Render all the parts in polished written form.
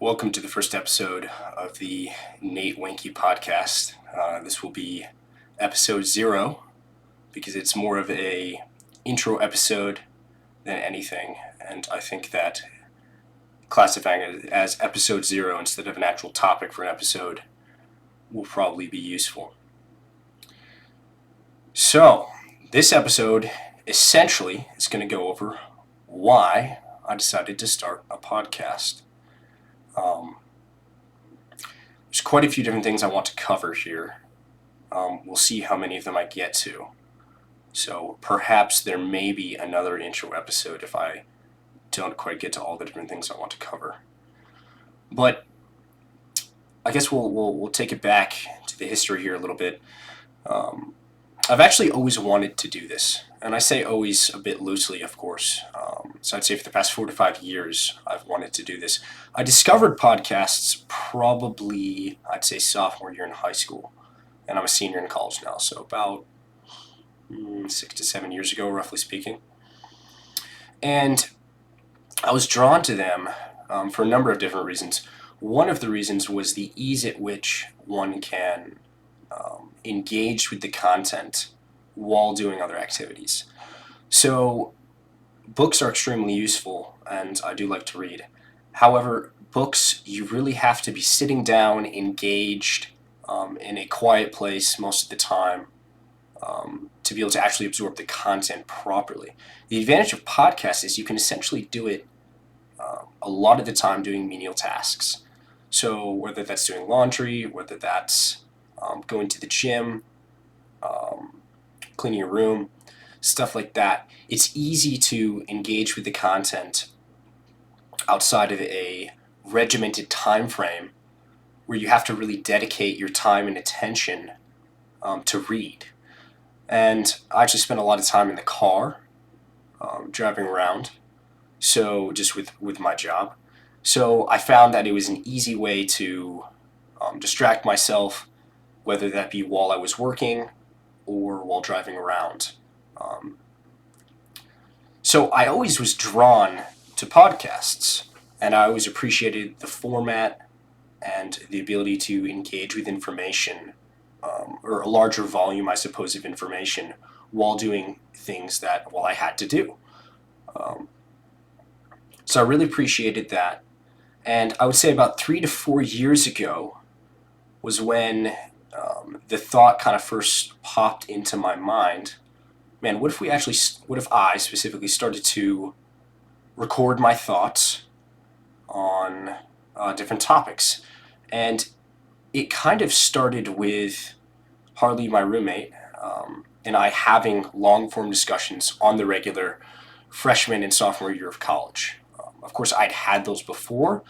Welcome to the first episode of the Wenke Podcast. This will be episode 0 because it's more of a intro episode than anything, and I think that classifying it as episode 0 instead of an actual topic for an episode will probably be useful. So, this episode essentially is going to go over why I decided to start a podcast. There's quite a few different things I want to cover here. We'll see how many of them I get to. So perhaps there may be another intro episode if I don't quite get to all the different things I want to cover. But I guess we'll take it back to the history here a little bit. I've actually always wanted to do this, and I say always a bit loosely, of course. So I'd say for the past 4 to 5 years, I've wanted to do this. I discovered podcasts probably, I'd say, sophomore year in high school, and I'm a senior in college now, so about 6 to 7 years ago, roughly speaking. And I was drawn to them for a number of different reasons. One of the reasons was the ease at which one can engage with the content while doing other activities. So books are extremely useful, and I do like to read. However, books, you really have to be sitting down, engaged, in a quiet place most of the time to be able to actually absorb the content properly. The advantage of podcasts is you can essentially do it a lot of the time doing menial tasks. So whether that's doing laundry, whether that's going to the gym, cleaning your room, stuff like that. It's easy to engage with the content outside of a regimented time frame where you have to really dedicate your time and attention to read. And I actually spend a lot of time in the car, driving around, so just with my job. So I found that it was an easy way to distract myself, whether that be while I was working or while driving around. So I always was drawn to podcasts, and I always appreciated the format and the ability to engage with information, or a larger volume, I suppose, of information while doing things that, well, I had to do. So I really appreciated that. And I would say about 3 to 4 years ago was when the thought kind of first popped into my mind. Man, what if I specifically started to record my thoughts on different topics? And it kind of started with Harley, my roommate, and I having long-form discussions on the regular freshman and sophomore year of college. Of course, I'd had those before,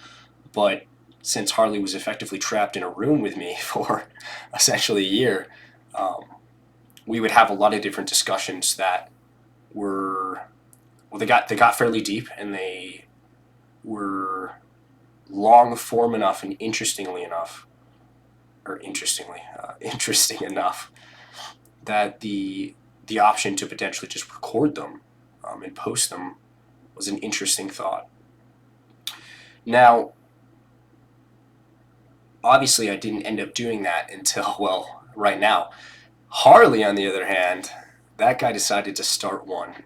but since Harley was effectively trapped in a room with me for essentially a year, we would have a lot of different discussions that were, well, they got fairly deep, and they were long form enough and interesting enough that the option to potentially just record them and post them was an interesting thought. Now, obviously, I didn't end up doing that until, well, right now. Harley, on the other hand, that guy decided to start one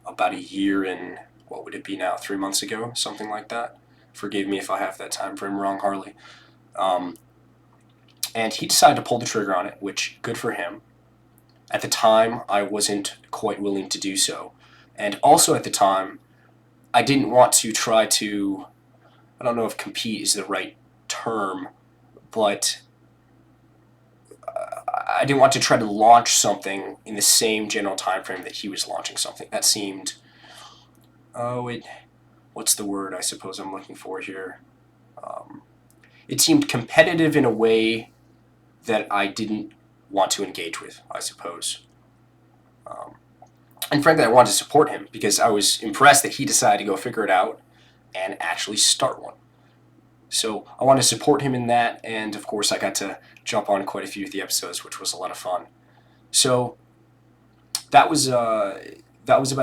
about a year and, what would it be now, 3 months ago, something like that. Forgive me if I have that time frame wrong, Harley. And he decided to pull the trigger on it, which, good for him. At the time, I wasn't quite willing to do so. And also at the time, I didn't want to try to, I don't know if compete is the right term, but I didn't want to try to launch something in the same general time frame that he was launching something. That seemed, what's the word I suppose I'm looking for here? It seemed competitive in a way that I didn't want to engage with, I suppose. And frankly, I wanted to support him because I was impressed that he decided to go figure it out and actually start one. So I wanted to support him in that, and of course I got to jump on quite a few of the episodes, which was a lot of fun. So that was about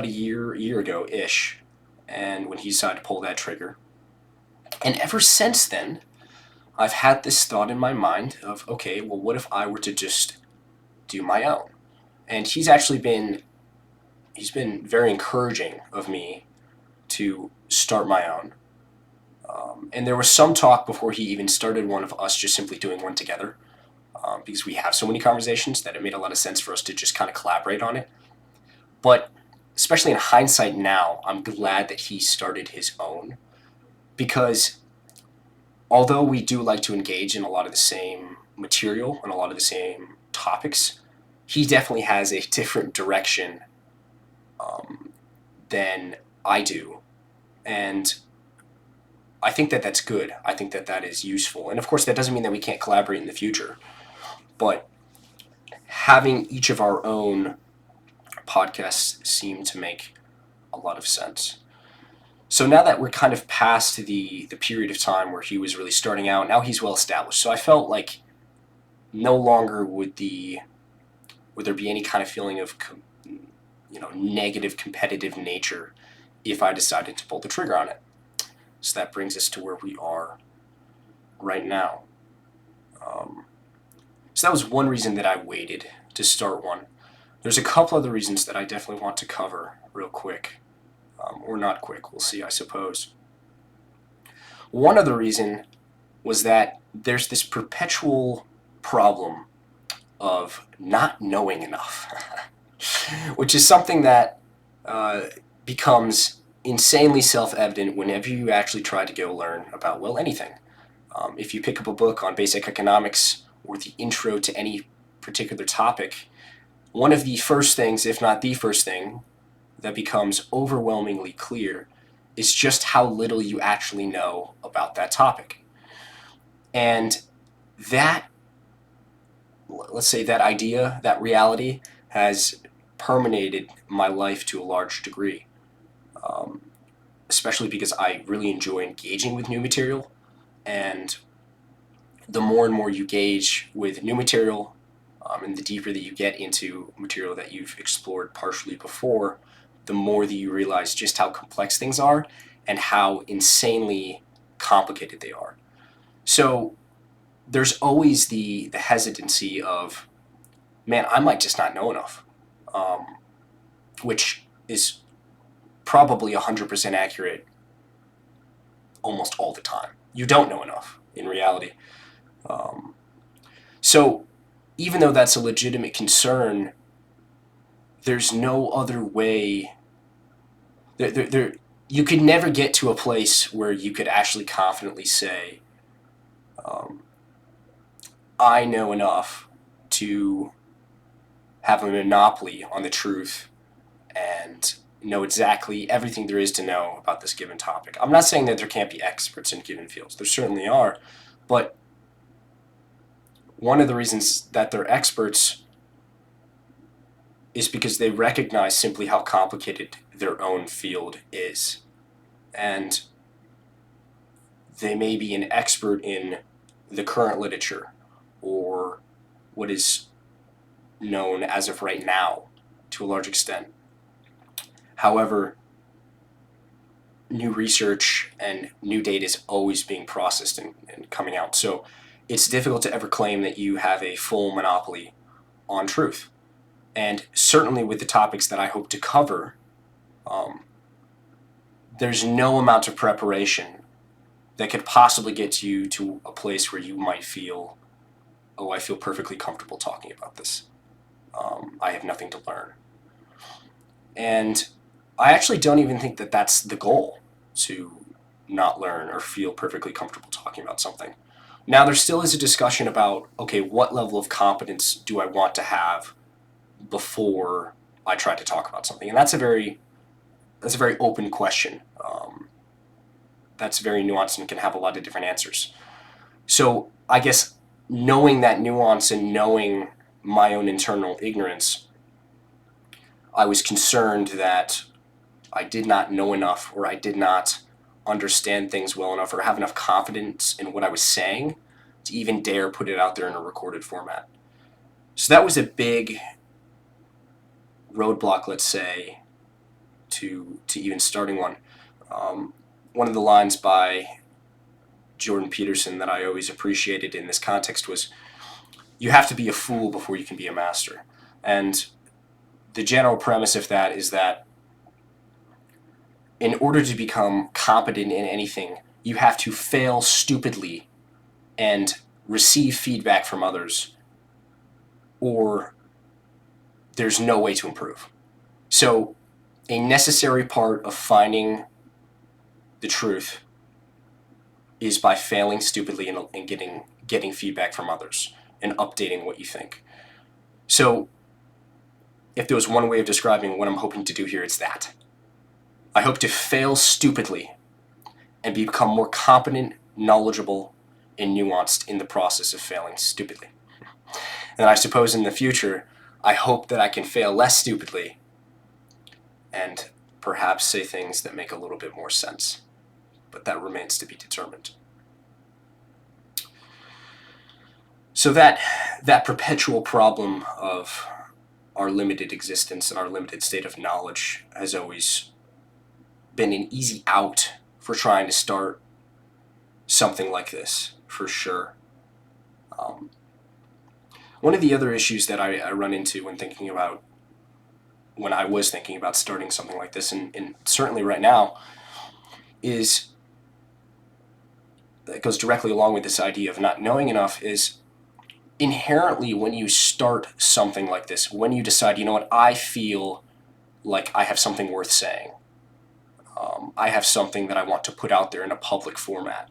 a year ago-ish, and when he decided to pull that trigger. And ever since then, I've had this thought in my mind of, okay, well, what if I were to just do my own? And he's been very encouraging of me to start my own. And there was some talk before he even started one of us just simply doing one together, because we have so many conversations that it made a lot of sense for us to just kind of collaborate on it. But especially in hindsight now, I'm glad that he started his own, because although we do like to engage in a lot of the same material and a lot of the same topics, he definitely has a different direction than I do. And I think that that's good. I think that that is useful. And of course, that doesn't mean that we can't collaborate in the future. But having each of our own podcasts seem to make a lot of sense. So now that we're kind of past the period of time where he was really starting out, now he's well established. So I felt like no longer would there be any kind of feeling of negative competitive nature if I decided to pull the trigger on it. So that brings us to where we are right now. So that was one reason that I waited to start one. There's a couple other reasons that I definitely want to cover real quick. Or not quick, we'll see, I suppose. One other reason was that there's this perpetual problem of not knowing enough, which is something that becomes insanely self-evident whenever you actually try to go learn about, well, anything. If you pick up a book on basic economics or the intro to any particular topic, one of the first things, if not the first thing, that becomes overwhelmingly clear is just how little you actually know about that topic. And that, let's say that idea, that reality, has permeated my life to a large degree, especially because I really enjoy engaging with new material. And the more and more you gauge with new material, and the deeper that you get into material that you've explored partially before, the more that you realize just how complex things are and how insanely complicated they are. So there's always the hesitancy of, man, I might just not know enough, which is probably 100% accurate almost all the time. You don't know enough in reality. So even though that's a legitimate concern, there's no other way. You could never get to a place where you could actually confidently say, I know enough to have a monopoly on the truth and know exactly everything there is to know about this given topic. I'm not saying that there can't be experts in given fields. There certainly are. But one of the reasons that they're experts is because they recognize simply how complicated their own field is. And they may be an expert in the current literature or what is known as of right now to a large extent. However, new research and new data is always being processed and coming out. So it's difficult to ever claim that you have a full monopoly on truth. And certainly with the topics that I hope to cover, there's no amount of preparation that could possibly get you to a place where you might feel, oh, I feel perfectly comfortable talking about this. I have nothing to learn. And I actually don't even think that that's the goal, to not learn or feel perfectly comfortable talking about something. Now, there still is a discussion about, okay, what level of competence do I want to have before I try to talk about something? And that's a very open question. That's very nuanced and can have a lot of different answers. So I guess knowing that nuance and knowing my own internal ignorance, I was concerned that I did not know enough, or I did not understand things well enough, or have enough confidence in what I was saying to even dare put it out there in a recorded format. So that was a big roadblock, let's say, to even starting one. One of the lines by Jordan Peterson that I always appreciated in this context was, you have to be a fool before you can be a master. And the general premise of that is that in order to become competent in anything, you have to fail stupidly and receive feedback from others, or there's no way to improve. So a necessary part of finding the truth is by failing stupidly and getting feedback from others and updating what you think. So if there was one way of describing what I'm hoping to do here, it's that. I hope to fail stupidly and become more competent, knowledgeable, and nuanced in the process of failing stupidly. And I suppose in the future, I hope that I can fail less stupidly and perhaps say things that make a little bit more sense. But that remains to be determined. So that perpetual problem of our limited existence and our limited state of knowledge has always been an easy out for trying to start something like this, for sure. One of the other issues that I run into when I was thinking about starting something like this, and certainly right now, is that goes directly along with this idea of not knowing enough, is inherently when you start something like this, when you decide, you know what, I feel like I have something worth saying, I have something that I want to put out there in a public format,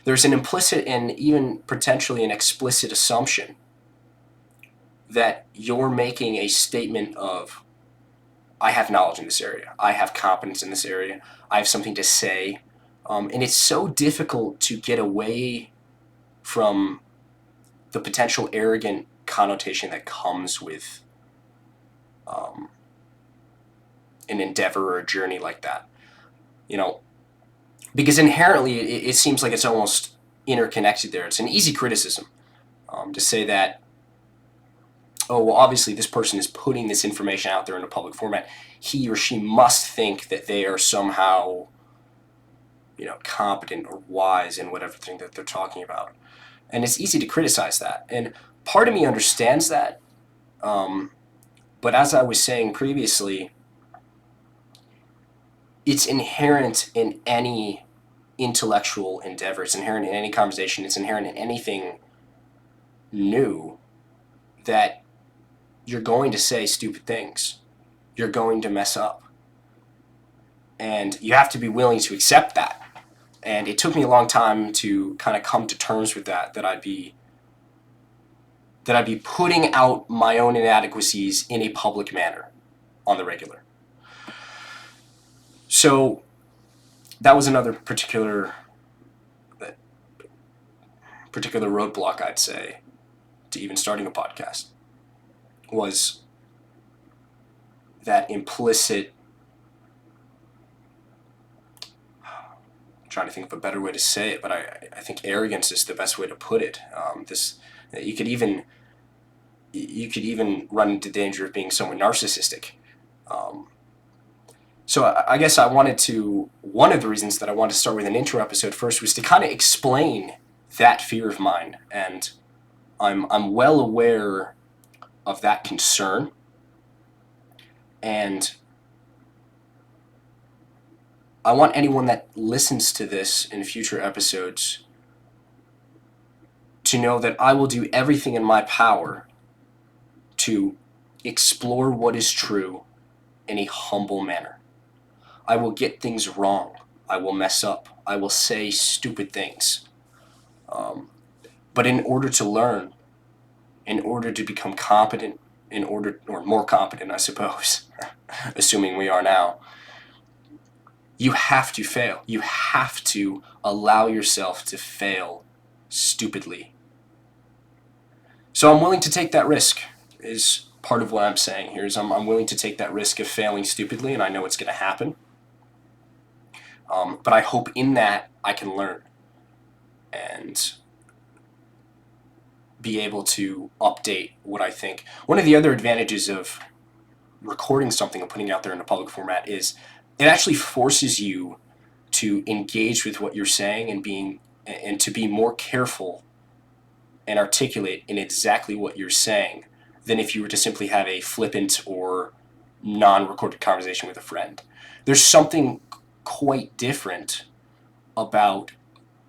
there's an implicit and even potentially an explicit assumption that you're making a statement of, I have knowledge in this area, I have competence in this area, I have something to say. And it's so difficult to get away from the potential arrogant connotation that comes with an endeavor or a journey like that. Because inherently it seems like it's almost interconnected there. It's an easy criticism to say that, oh, well, obviously this person is putting this information out there in a public format. He or she must think that they are somehow, competent or wise in whatever thing that they're talking about. And it's easy to criticize that. And part of me understands that. But as I was saying previously, it's inherent in any intellectual endeavor. It's inherent in any conversation. It's inherent in anything new that you're going to say stupid things. You're going to mess up. And you have to be willing to accept that. And it took me a long time to kind of come to terms with that I'd be putting out my own inadequacies in a public manner on the regular. So that was another particular roadblock, I'd say, to even starting a podcast, was that implicit, I'm trying to think of a better way to say it, but I think arrogance is the best way to put it. You could even run into danger of being somewhat narcissistic. So I guess one of the reasons that I wanted to start with an intro episode first was to kind of explain that fear of mine. And I'm well aware of that concern. And I want anyone that listens to this in future episodes to know that I will do everything in my power to explore what is true in a humble manner. I will get things wrong. I will mess up. I will say stupid things. But in order to learn, in order to become competent, or more competent, I suppose, assuming we are now, you have to fail. You have to allow yourself to fail stupidly. So I'm willing to take that risk, is part of what I'm saying here, is I'm willing to take that risk of failing stupidly, and I know it's going to happen. But I hope in that I can learn and be able to update what I think. One of the other advantages of recording something and putting it out there in a public format is it actually forces you to engage with what you're saying and being and to be more careful and articulate in exactly what you're saying than if you were to simply have a flippant or non-recorded conversation with a friend. There's something quite different about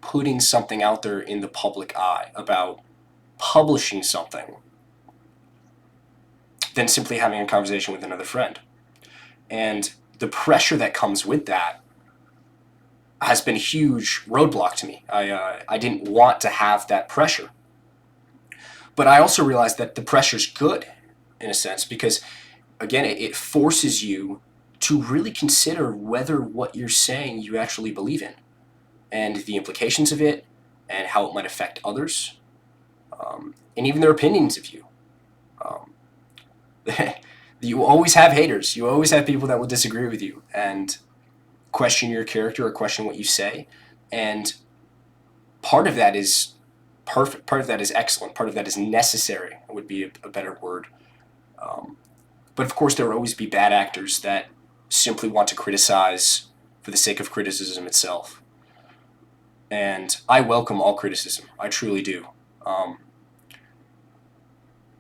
putting something out there in the public eye, about publishing something, than simply having a conversation with another friend. And the pressure that comes with that has been a huge roadblock to me. I didn't want to have that pressure. But I also realized that the pressure's good, in a sense, because, again, it forces you to really consider whether what you're saying you actually believe in, and the implications of it, and how it might affect others, and even their opinions of you. You always have haters. You always have people that will disagree with you and question your character or question what you say. And part of that is perfect. Part of that is excellent. Part of that is necessary, would be a better word. But of course, there will always be bad actors that simply want to criticize for the sake of criticism itself. And I welcome all criticism. I truly do.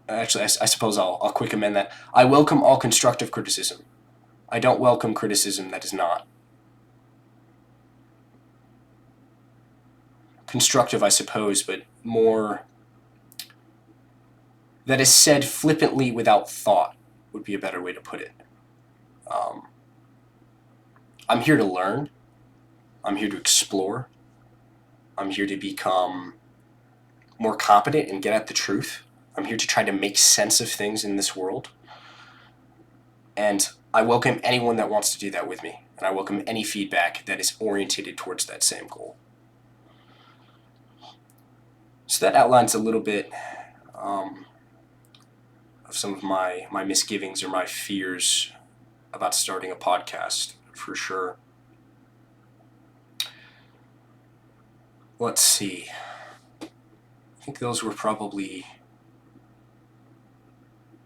Actually, I suppose I'll quick amend that. I welcome all constructive criticism. I don't welcome criticism that is not. Constructive, I suppose, but more that is said flippantly without thought would be a better way to put it. I'm here to learn. I'm here to explore. I'm here to become more competent and get at the truth. I'm here to try to make sense of things in this world. And I welcome anyone that wants to do that with me. And I welcome any feedback that is oriented towards that same goal. So that outlines a little bit of some of my misgivings or my fears about starting a podcast, for sure. Let's see. I think those were probably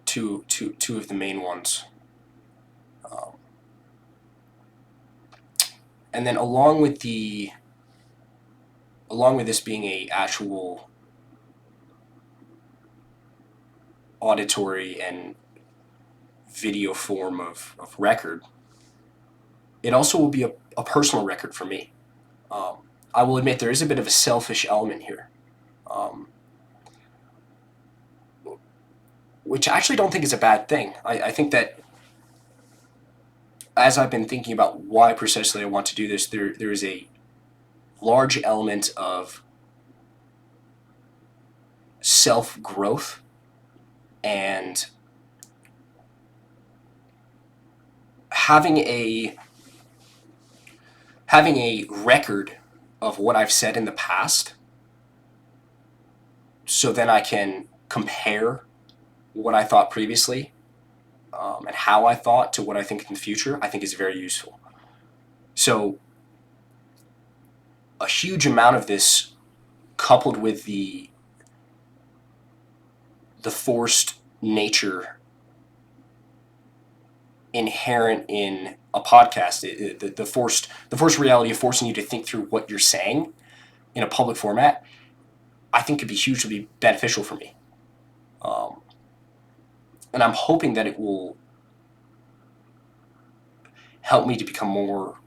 two of the main ones. And then along with this being a actual auditory and video form of record, it also will be a personal record for me. I will admit there is a bit of a selfish element here, which I actually don't think is a bad thing. I think that as I've been thinking about why precisely I want to do this, there is a large element of self-growth and having a record of what I've said in the past, so then I can compare what I thought previously and how I thought to what I think in the future, I think is very useful. So a huge amount of this, coupled with the forced nature inherent in a podcast, the forced reality of forcing you to think through what you're saying in a public format, I think could be hugely beneficial for me. And I'm hoping that it will help me to become more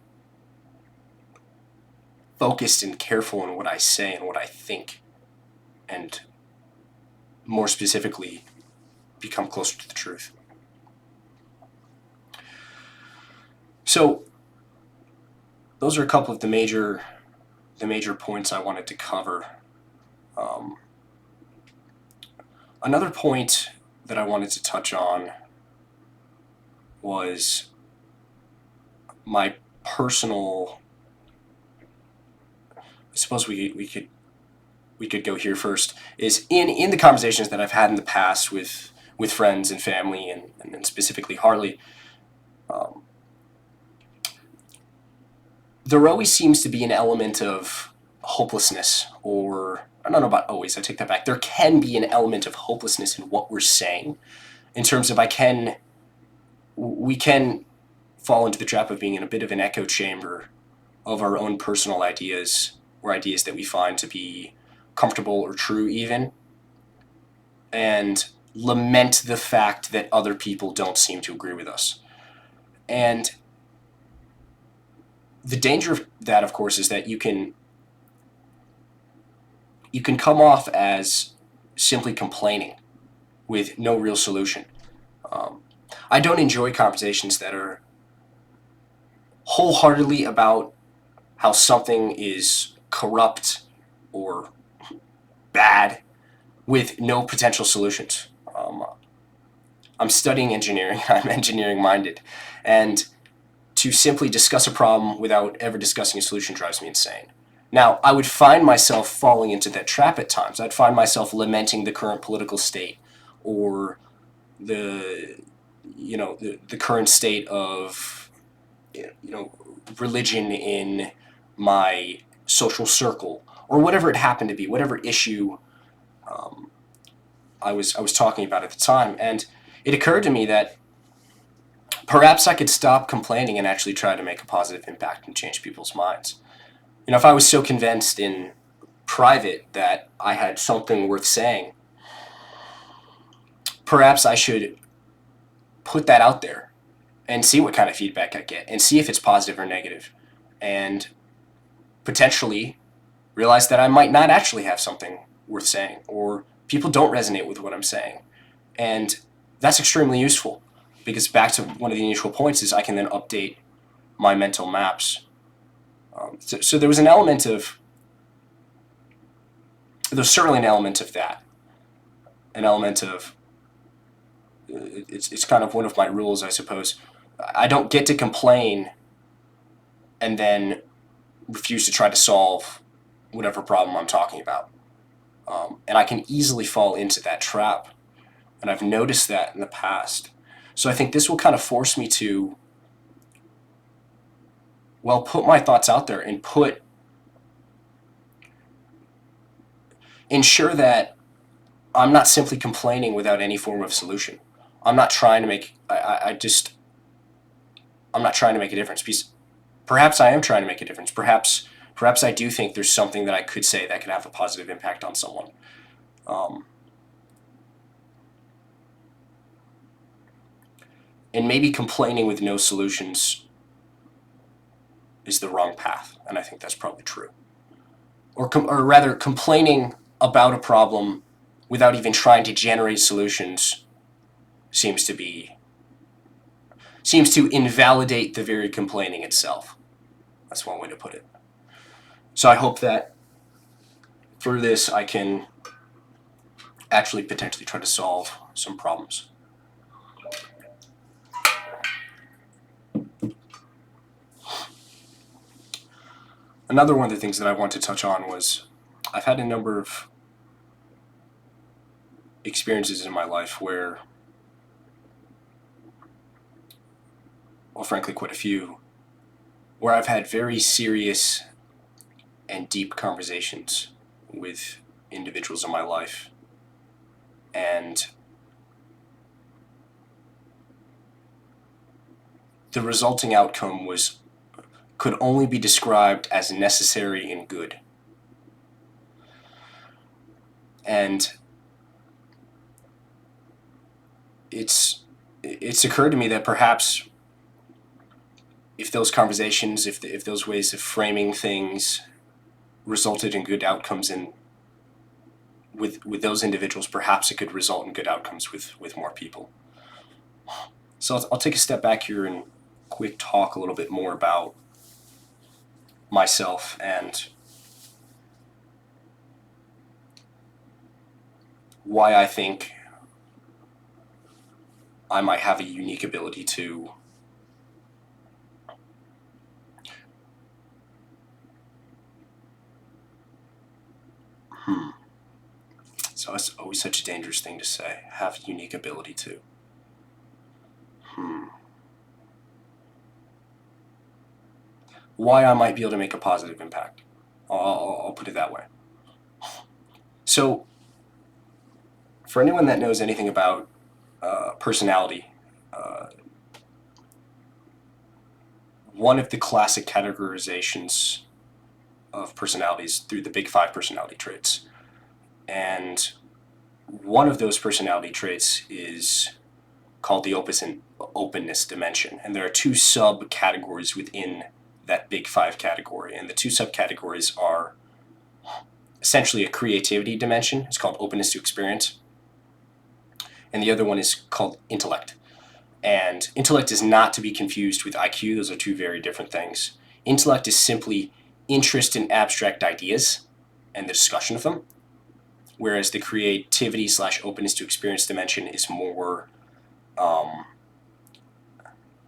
focused and careful in what I say and what I think, and more specifically, become closer to the truth. So those are a couple of the major points I wanted to cover. Another point that I wanted to touch on was my personal. I suppose we could go here first. Is in the conversations that I've had in the past with friends and family and specifically Harley. There always seems to be an element of hopelessness, or I don't know about always, I take that back. There can be an element of hopelessness in what we're saying, in terms of we can fall into the trap of being in a bit of an echo chamber of our own personal ideas or ideas that we find to be comfortable or true even, and lament the fact that other people don't seem to agree with us. And the danger of that, of course, is that you can come off as simply complaining with no real solution. I don't enjoy conversations that are wholeheartedly about how something is corrupt or bad with no potential solutions. I'm studying engineering. I'm engineering minded, and to simply discuss a problem without ever discussing a solution drives me insane. Now, I would find myself falling into that trap at times. I'd find myself lamenting the current political state, or the the current state of religion in my social circle, or whatever it happened to be, whatever issue I was talking about at the time. And it occurred to me that perhaps I could stop complaining and actually try to make a positive impact and change people's minds. If I was so convinced in private that I had something worth saying, perhaps I should put that out there and see what kind of feedback I get and see if it's positive or negative, and potentially realize that I might not actually have something worth saying, or people don't resonate with what I'm saying. And that's extremely useful, because back to one of the initial points is I can then update my mental maps. So there was an element of, there's certainly an element of that, an element of, it's kind of one of my rules, I suppose. I don't get to complain and then refuse to try to solve whatever problem I'm talking about. And I can easily fall into that trap. And I've noticed that in the past. So I think this will kind of force me to, put my thoughts out there and ensure that I'm not simply complaining without any form of solution. I'm not trying to make, I'm not trying to make a difference. Because perhaps I am trying to make a difference. Perhaps I do think there's something that I could say that could have a positive impact on someone. And maybe complaining with no solutions is the wrong path, and I think that's probably true. Or rather, complaining about a problem without even trying to generate solutions seems to invalidate the very complaining itself. That's one way to put it. So I hope that through this I can actually potentially try to solve some problems. Another one of the things that I want to touch on was I've had a number of experiences in my life where, frankly, quite a few, where I've had very serious and deep conversations with individuals in my life. And the resulting outcome could only be described as necessary and good. And it's occurred to me that perhaps if those conversations, if those ways of framing things resulted in good outcomes with those individuals, perhaps it could result in good outcomes with more people. So I'll take a step back here and quick talk a little bit more about myself and why I think I might have a unique ability to So it's always such a dangerous thing to say, have a unique ability to. Why I might be able to make a positive impact. I'll put it that way. So, for anyone that knows anything about personality, one of the classic categorizations of personalities through the big five personality traits. And one of those personality traits is called the openness dimension. And there are two subcategories within that big five category. And the two subcategories are essentially a creativity dimension. It's called openness to experience. And the other one is called intellect. And intellect is not to be confused with IQ. Those are two very different things. Intellect is simply interest in abstract ideas and the discussion of them, whereas the creativity / openness to experience dimension is more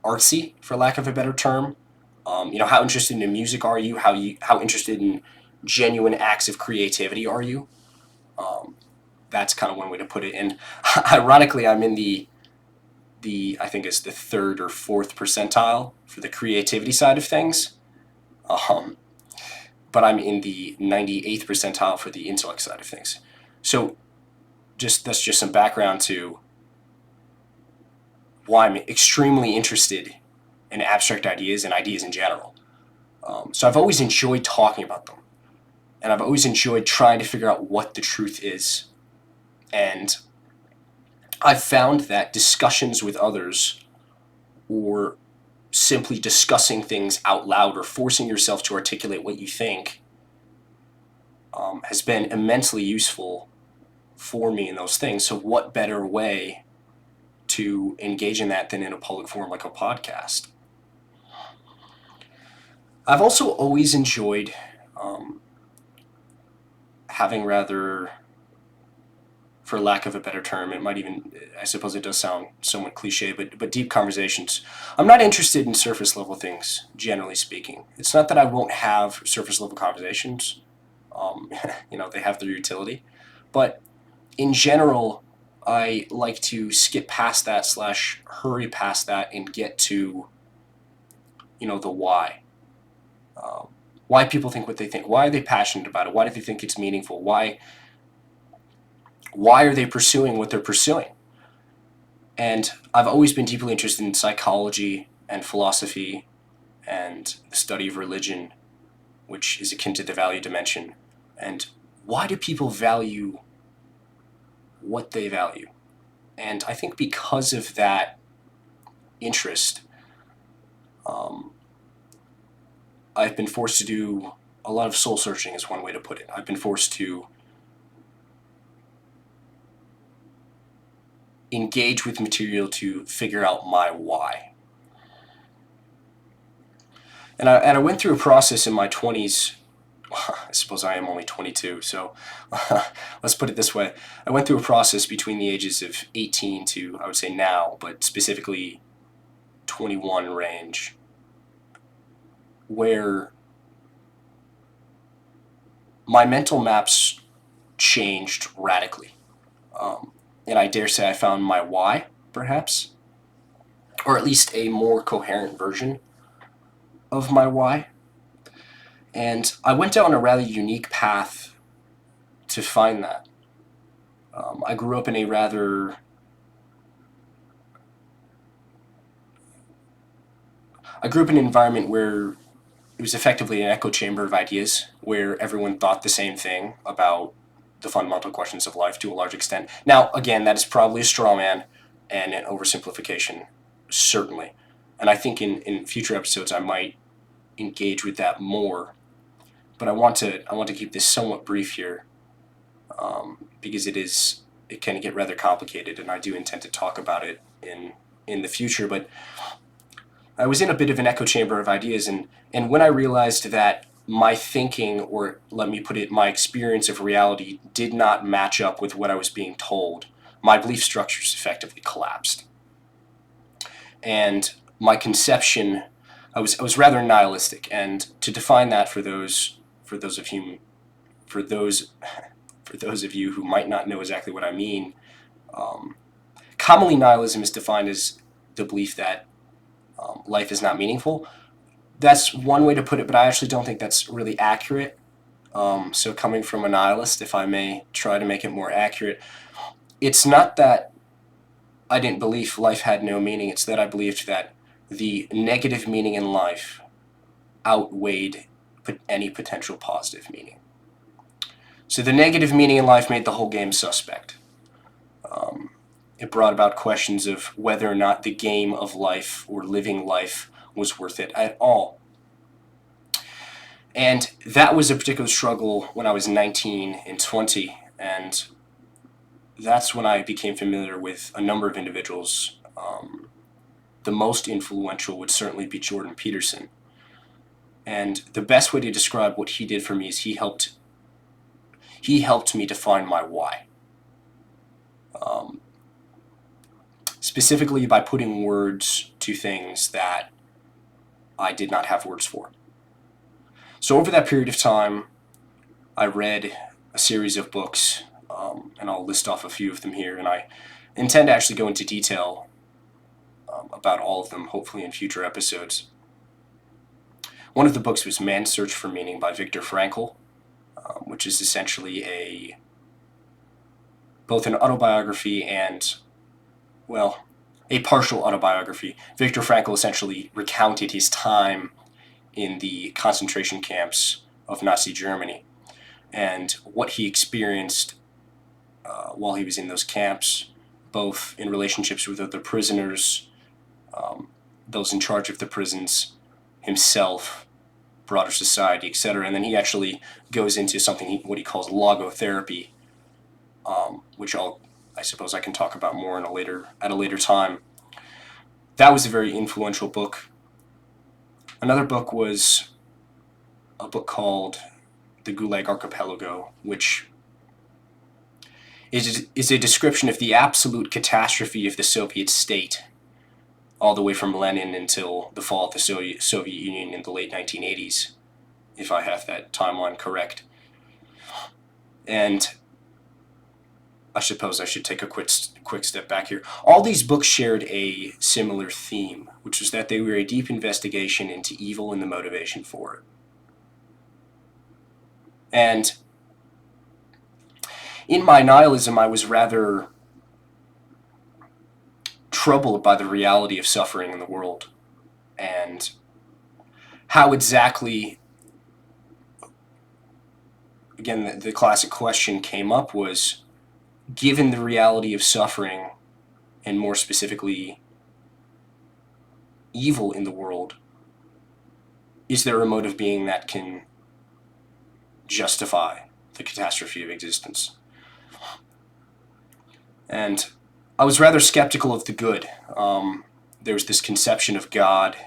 artsy, for lack of a better term. How interested in music are you? How interested in genuine acts of creativity are you? That's kind of one way to put it. And ironically, I'm in the I think it's the third or fourth percentile for the creativity side of things. But I'm in the 98th percentile for the intellect side of things. So that's just some background to why I'm extremely interested in abstract ideas and ideas in general. So I've always enjoyed talking about them. And I've always enjoyed trying to figure out what the truth is. And I've found that discussions with others, or simply discussing things out loud or forcing yourself to articulate what you think, has been immensely useful for me in those things. So what better way to engage in that than in a public forum like a podcast? I've also always enjoyed having rather, for lack of a better term, I suppose it does sound somewhat cliche, but deep conversations. I'm not interested in surface level things, generally speaking. It's not that I won't have surface level conversations. They have their utility. But in general, I like to skip past that / hurry past that and get to, the why. Why people think what they think. Why are they passionate about it? Why do they think it's meaningful? Why are they pursuing what they're pursuing? And I've always been deeply interested in psychology and philosophy and the study of religion, which is akin to the value dimension. And why do people value what they value? And I think because of that interest, I've been forced to do a lot of soul searching, is one way to put it. I've been forced to engage with material to figure out my why. And I went through a process in my 20s. I suppose I am only 22, so let's put it this way. I went through a process between the ages of 18 to, I would say now, but specifically 21 range, where my mental maps changed radically. And I dare say I found my why, perhaps, or at least a more coherent version of my why. And I went down a rather unique path to find that. I grew up in a rather an environment where it was effectively an echo chamber of ideas, where everyone thought the same thing about the fundamental questions of life to a large extent. Now, again, that is probably a straw man and an oversimplification, certainly. And I think in future episodes I might engage with that more. But I want to keep this somewhat brief here, because it can get rather complicated, and I do intend to talk about it in the future. But I was in a bit of an echo chamber of ideas, and when I realized that my thinking, or let me put it, my experience of reality did not match up with what I was being told, my belief structures effectively collapsed. And my conception, I was rather nihilistic, and to define that for those of you who might not know exactly what I mean, commonly nihilism is defined as the belief that life is not meaningful. That's one way to put it, but I actually don't think that's really accurate. So coming from a nihilist, if I may try to make it more accurate, it's not that I didn't believe life had no meaning, it's that I believed that the negative meaning in life outweighed any potential positive meaning. So the negative meaning in life made the whole game suspect. It brought about questions of whether or not the game of life or living life was worth it at all. And that was a particular struggle when I was 19 and 20, and that's when I became familiar with a number of individuals. The most influential would certainly be Jordan Peterson. And the best way to describe what he did for me is he helped me define my why. Specifically by putting words to things that I did not have words for. So over that period of time, I read a series of books, and I'll list off a few of them here, and I intend to actually go into detail about all of them, hopefully in future episodes. One of the books was Man's Search for Meaning by Viktor Frankl, which is essentially both an autobiography and, a partial autobiography. Viktor Frankl essentially recounted his time in the concentration camps of Nazi Germany and what he experienced while he was in those camps, both in relationships with other prisoners, those in charge of the prisons, himself, broader society, etc. And then he actually goes into what he calls logotherapy, which I suppose I can talk about more at a later time. That was a very influential book. Another book was a book called The Gulag Archipelago, which is a description of the absolute catastrophe of the Soviet state, all the way from Lenin until the fall of the Soviet Union in the late 1980s, if I have that timeline correct. And I suppose I should take a quick step back here. All these books shared a similar theme, which was that they were a deep investigation into evil and the motivation for it. And in my nihilism, I was rather troubled by the reality of suffering in the world and how exactly, again, the classic question came up was, given the reality of suffering, and more specifically, evil in the world, is there a mode of being that can justify the catastrophe of existence? And I was rather skeptical of the good. There was this conception of God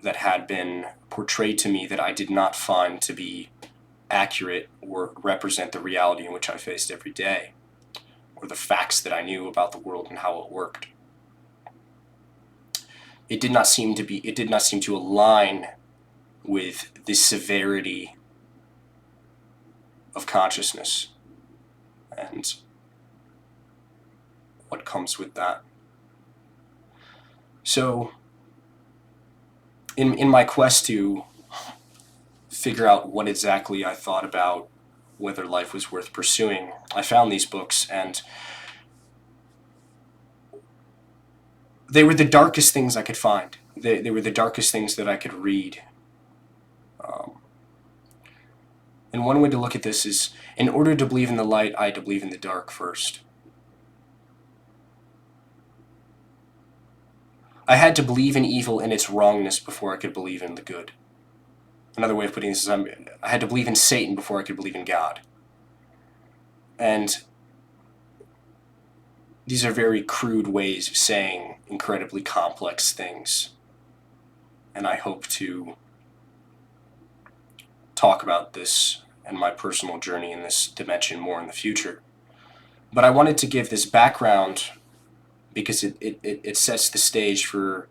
that had been portrayed to me that I did not find to be accurate or represent the reality in which I faced every day, or the facts that I knew about the world and how it worked. It did not seem to align with the severity of consciousness and what comes with that. So, in my quest to figure out what exactly I thought about whether life was worth pursuing, I found these books, and they were the darkest things I could find. They were the darkest things that I could read. And one way to look at this is, in order to believe in the light, I had to believe in the dark first. I had to believe in evil and its wrongness before I could believe in the good. Another way of putting this is I had to believe in Satan before I could believe in God. And these are very crude ways of saying incredibly complex things. And I hope to talk about this and my personal journey in this dimension more in the future. But I wanted to give this background because it sets the stage for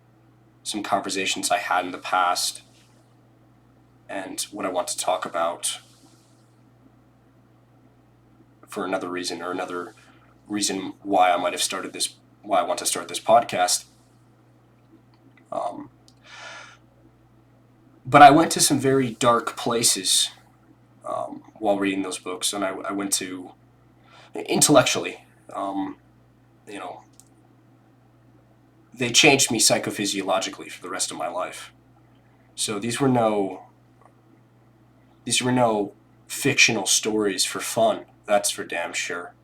some conversations I had in the past and what I want to talk about for another reason, or another reason why I want to start this podcast. But I went to some very dark places while reading those books, and I went to, intellectually, they changed me psychophysiologically for the rest of my life. So these were no These were no fictional stories for fun, that's for damn sure.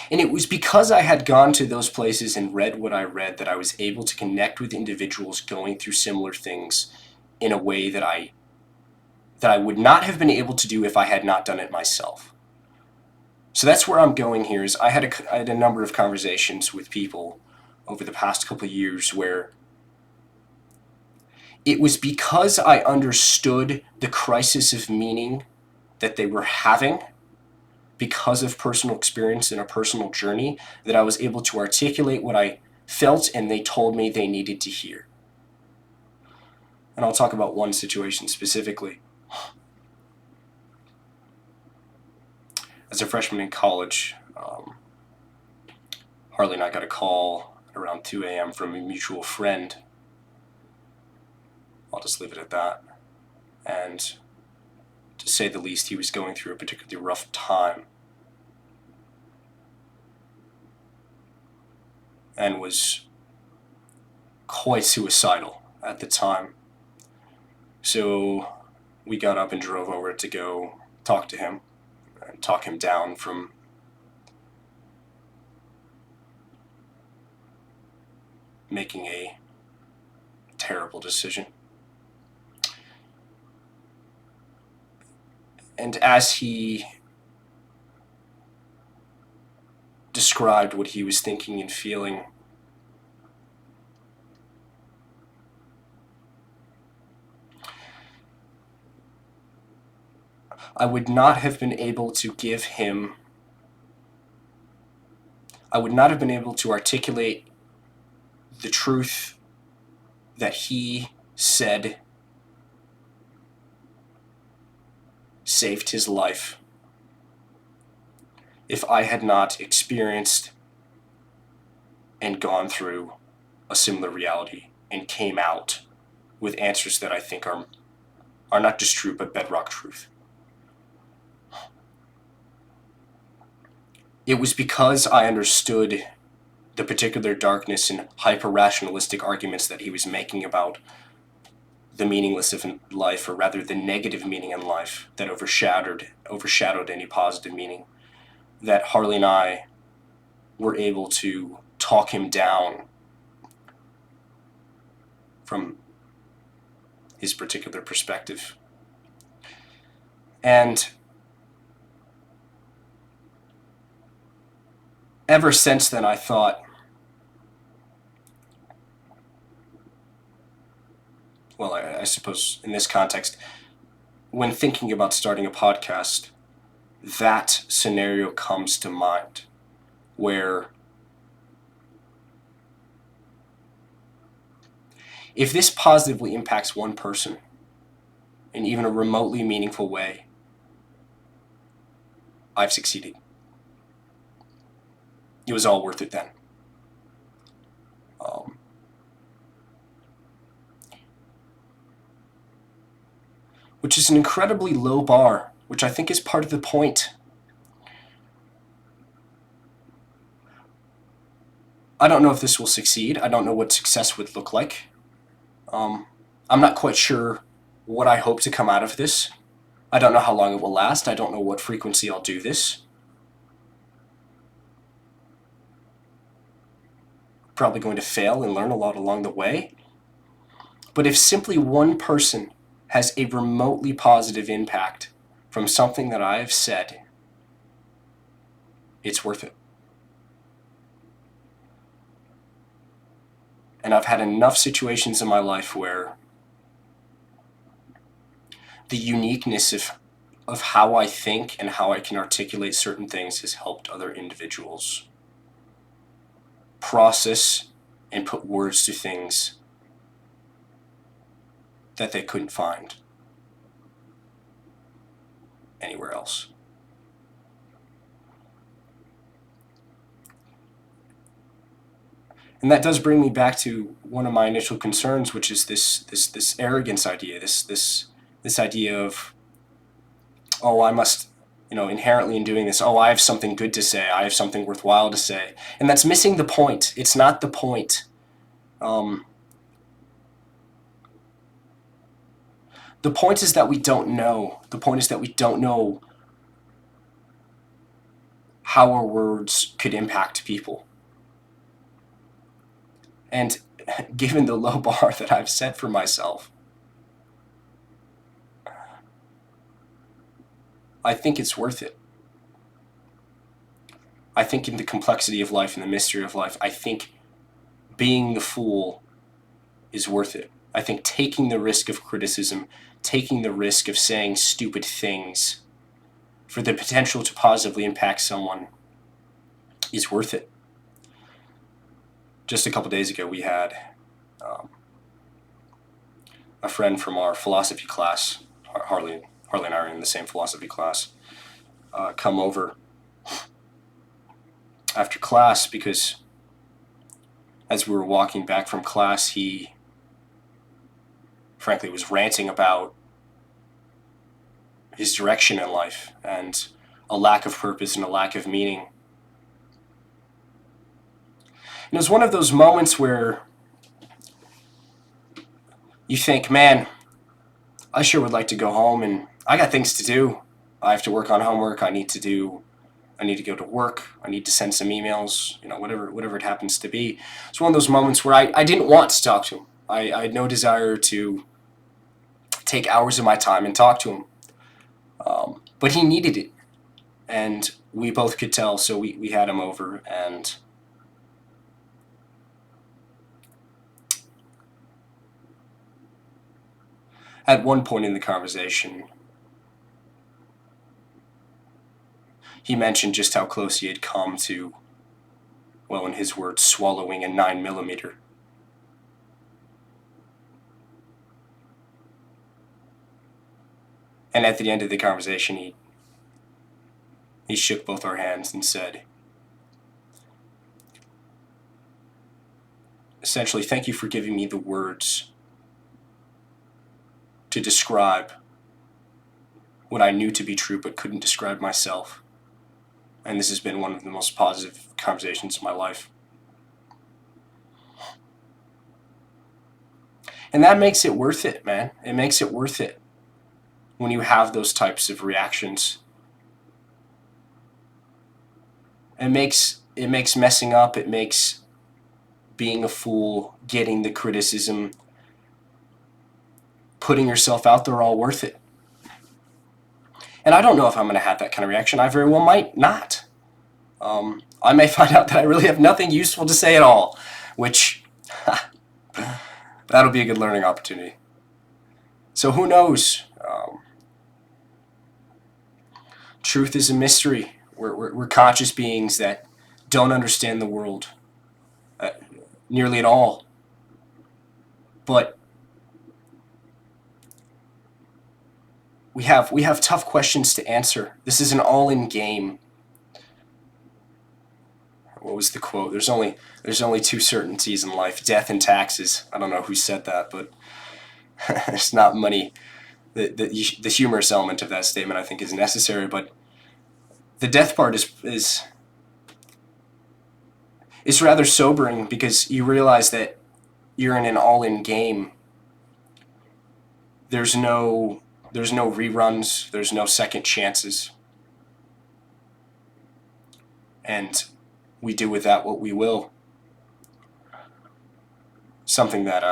And it was because I had gone to those places and read what I read that I was able to connect with individuals going through similar things in a way that I would not have been able to do if I had not done it myself. So that's where I'm going here. Is I had a number of conversations with people over the past couple of years where it was because I understood the crisis of meaning that they were having because of personal experience and a personal journey that I was able to articulate what I felt and they told me they needed to hear. And I'll talk about one situation specifically. As a freshman in college, Harley and I got a call around 2 a.m. from a mutual friend. I'll just leave it at that. And to say the least, he was going through a particularly rough time and was quite suicidal at the time. So we got up and drove over to go talk to him and talk him down from making a terrible decision. And as he described what he was thinking and feeling, I would not have been able to articulate the truth that he said saved his life if I had not experienced and gone through a similar reality and came out with answers that I think are not just true but bedrock truth. It was because I understood the particular darkness and hyper-rationalistic arguments that he was making about the meaningless of life, or rather the negative meaning in life that overshadowed any positive meaning, that Harley and I were able to talk him down from his particular perspective. And ever since then, I thought, well, I suppose in this context, when thinking about starting a podcast, that scenario comes to mind where if this positively impacts one person in even a remotely meaningful way, I've succeeded. It was all worth it then. Which is an incredibly low bar, which I think is part of the point. I don't know if this will succeed. I don't know what success would look like. I'm not quite sure what I hope to come out of this. I don't know how long it will last. I don't know what frequency I'll do this. Probably going to fail and learn a lot along the way. But if simply one person has a remotely positive impact from something that I have said, it's worth it. And I've had enough situations in my life where the uniqueness of how I think and how I can articulate certain things has helped other individuals process and put words to things that they couldn't find anywhere else. And that does bring me back to one of my initial concerns, which is this arrogance idea, this idea of, oh, I must, inherently in doing this, oh, I have something good to say, I have something worthwhile to say. And that's missing the point. It's not the point. The point is that we don't know. The point is that we don't know how our words could impact people. And given the low bar that I've set for myself, I think it's worth it. I think in the complexity of life and the mystery of life, I think being the fool is worth it. I think taking the risk of criticism, taking the risk of saying stupid things for the potential to positively impact someone is worth it. Just a couple days ago, we had a friend from our philosophy class, Harley and I are in the same philosophy class, come over after class because as we were walking back from class, he frankly was ranting about his direction in life and a lack of purpose and a lack of meaning. And it was one of those moments where you think, man, I sure would like to go home, and I got things to do. I have to work on homework. I need to go to work. I need to send some emails, whatever it happens to be. It's one of those moments where I didn't want to talk to him. I had no desire to take hours of my time and talk to him. But he needed it. And we both could tell, so we had him over, and at one point in the conversation, he mentioned just how close he had come to, well, in his words, swallowing a 9mm. And at the end of the conversation, he shook both our hands and said, essentially, thank you for giving me the words to describe what I knew to be true but couldn't describe myself. And this has been one of the most positive conversations of my life. And that makes it worth it, man. It makes it worth it when you have those types of reactions. It makes messing up, it makes being a fool, getting the criticism, putting yourself out there all worth it. And I don't know if I'm going to have that kind of reaction. I very well might not. I may find out that I really have nothing useful to say at all, which that'll be a good learning opportunity. So who knows? Truth is a mystery. We're conscious beings that don't understand the world nearly at all. But we have tough questions to answer. This is an all-in game. What was the quote? There's only two certainties in life: death and taxes. I don't know who said that, but it's not money. The humorous element of that statement, I think, is necessary, but the death part is rather sobering because you realize that you're in an all-in game. There's no reruns. There's no second chances, and we do with that what we will. Something that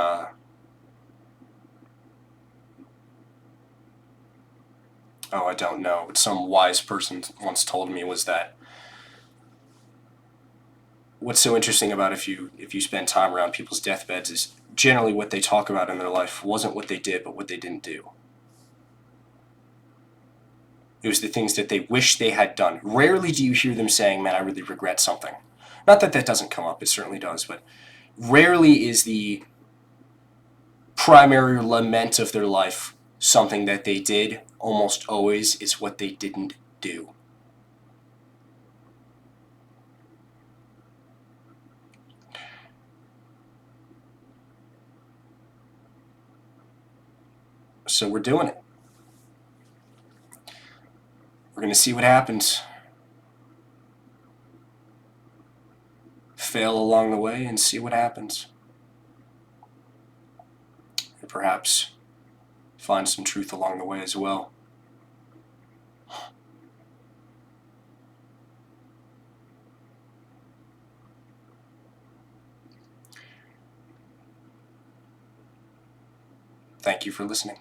I don't know, but some wise person once told me was that what's so interesting about if you spend time around people's deathbeds is generally what they talk about in their life wasn't what they did, but what they didn't do. It was the things that they wish they had done. Rarely do you hear them saying, man, I really regret something. Not that that doesn't come up, it certainly does, but rarely is the primary lament of their life something that they did. Almost always is what they didn't do. So we're doing it. We're going to see what happens. Fail along the way and see what happens. And perhaps find some truth along the way as well. Thank you for listening.